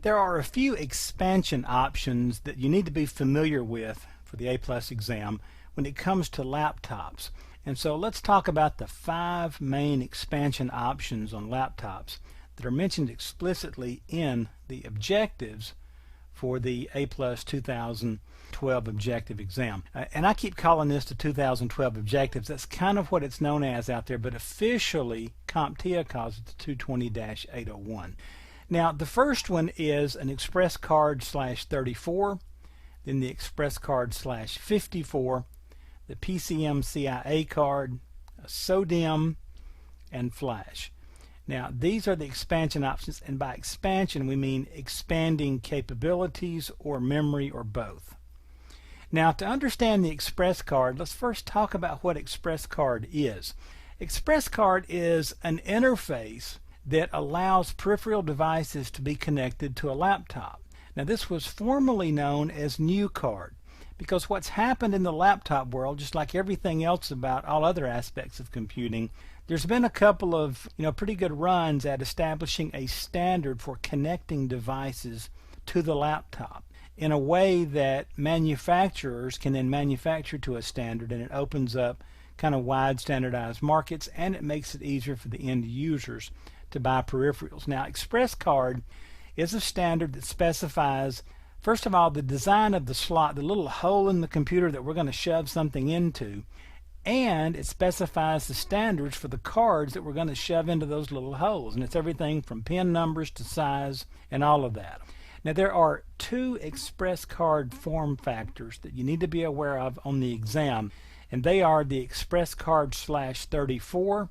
There are a few expansion options that you need to be familiar with for the A+ exam when it comes to laptops. And so let's talk about the 5 main expansion options on laptops that are mentioned explicitly in the objectives for the A+ 2012 objective exam. And I keep calling this the 2012 objectives. That's kind of what it's known as out there, but officially CompTIA calls it the 220-801. Now, the first one is an Express Card /34, then the Express Card /54, the PCM-CIA card, a SODIMM, and Flash. Now, these are the expansion options, and by expansion we mean expanding capabilities or memory or both. Now, to understand the Express Card, let's first talk about what Express Card is. Express Card is an interface that allows peripheral devices to be connected to a laptop. Now, this was formerly known as NuCard, because what's happened in the laptop world, just like everything else about all other aspects of computing, there's been a couple of pretty good runs at establishing a standard for connecting devices to the laptop in a way that manufacturers can then manufacture to a standard, and it opens up kind of wide standardized markets, and it makes it easier for the end users to buy peripherals. Now, Express Card is a standard that specifies, first of all, the design of the slot, the little hole in the computer that we're going to shove something into, and it specifies the standards for the cards that we're going to shove into those little holes, and it's everything from pin numbers to size and all of that. Now, there are 2 Express Card form factors that you need to be aware of on the exam, and they are the Express Card /34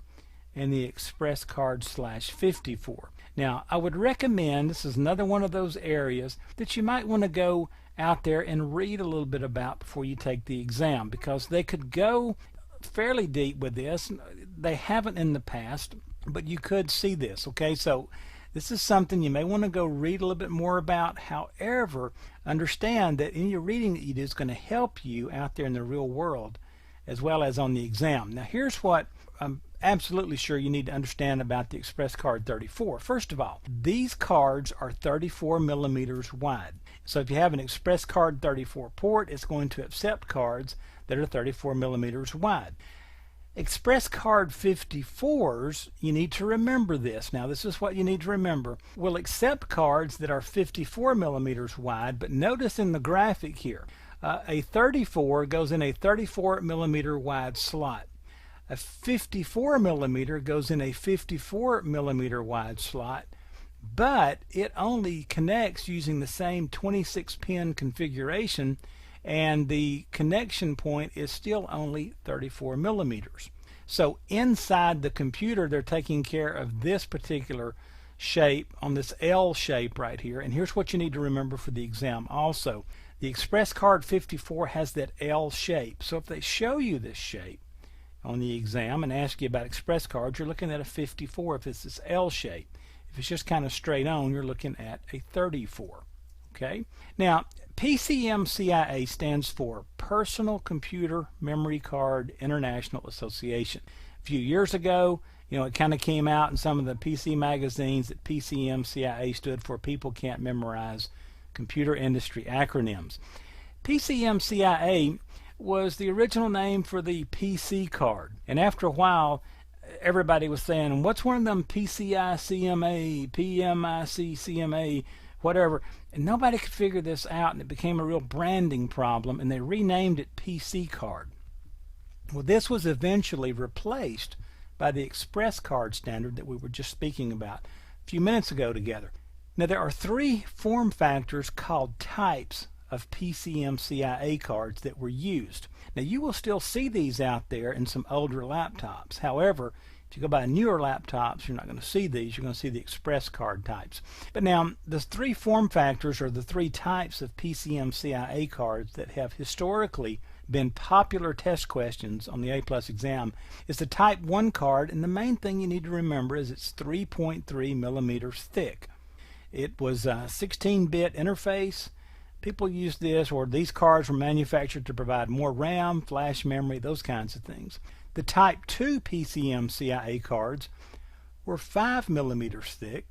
and the Express Card /54. Now, I would recommend, this is another one of those areas that you might want to go out there and read a little bit about before you take the exam, because they could go fairly deep with this. They haven't in the past, but you could see this. Okay, so this is something you may want to go read a little bit more about. However, understand that any reading that you do is going to help you out there in the real world as well as on the exam. Now, here's what I'm absolutely sure you need to understand about the Express Card 34. First of all, these cards are 34 millimeters wide. So if you have an Express Card 34 port, it's going to accept cards that are 34 millimeters wide. Express Card 54s, you need to remember this. Now, this is what you need to remember. Will accept cards that are 54 millimeters wide, but notice in the graphic here, a 34 goes in a 34 millimeter wide slot. A 54 millimeter goes in a 54 millimeter wide slot, but it only connects using the same 26 pin configuration, and the connection point is still only 34 millimeters. So inside the computer, they're taking care of this particular shape on this L shape right here. And here's what you need to remember for the exam also. The Express Card 54 has that L shape. So if they show you this shape on the exam and ask you about Express Cards, you're looking at a 54 if it's this L shape. If it's just kind of straight on, you're looking at a 34. Okay? Now, PCM-CIA stands for Personal Computer Memory Card International Association. A few years ago, it kind of came out in some of the PC magazines that PCM-CIA stood for People Can't Memorize Computer Industry Acronyms. PCM-CIA was the original name for the PC card, and after a while everybody was saying, what's one of them PCI-CMA, PMIC-CMA, whatever, and nobody could figure this out, and it became a real branding problem, and they renamed it PC card. Well, this was eventually replaced by the Express Card standard that we were just speaking about a few minutes ago together. Now, there are 3 form factors called types of PCM-CIA cards that were used. Now, you will still see these out there in some older laptops. However, if you go buy newer laptops, you're not going to see these. You're going to see the Express Card types. But now, the 3 form factors are the 3 types of PCM-CIA cards that have historically been popular test questions on the A+ exam. Is the Type 1 card, and the main thing you need to remember is it's 3.3 millimeters thick. It was a 16-bit interface. People used this, or these cards were manufactured to provide more RAM, flash memory, those kinds of things. The Type 2 PCM-CIA cards were 5 millimeters thick.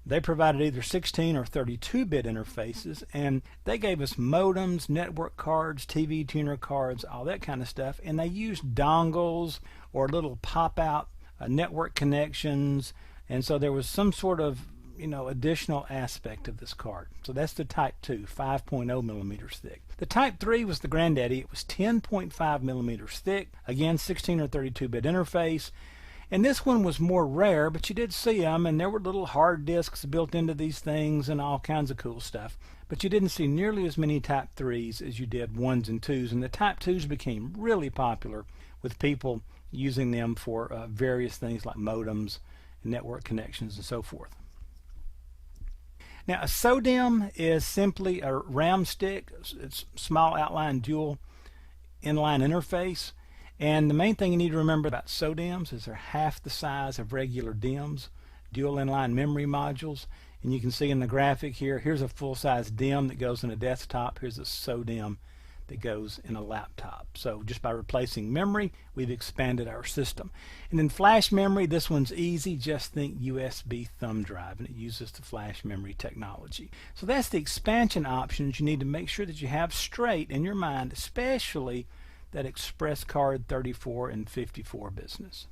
They provided either 16 or 32-bit interfaces, and they gave us modems, network cards, TV tuner cards, all that kind of stuff, and they used dongles or little pop-out network connections, and so there was some sort of additional aspect of this card. So that's the Type 2, 5.0 millimeters thick. The Type 3 was the granddaddy. It was 10.5 millimeters thick, again 16 or 32-bit interface. And this one was more rare, but you did see them, and there were little hard disks built into these things and all kinds of cool stuff. But you didn't see nearly as many Type 3s as you did 1s and 2s, and the Type 2s became really popular with people using them for various things like modems and network connections and so forth. Now, a SODIMM is simply a RAM stick. It's small outline dual inline interface. And the main thing you need to remember about SODIMMs is they're half the size of regular DIMMs, dual inline memory modules. And you can see in the graphic here, here's a full-size DIMM that goes in a desktop. Here's a SODIMM that goes in a laptop. So just by replacing memory, we've expanded our system. And then flash memory, this one's easy. Just think USB thumb drive, and it uses the flash memory technology. So that's the expansion options you need to make sure that you have straight in your mind, especially that Express Card 34 and 54 business.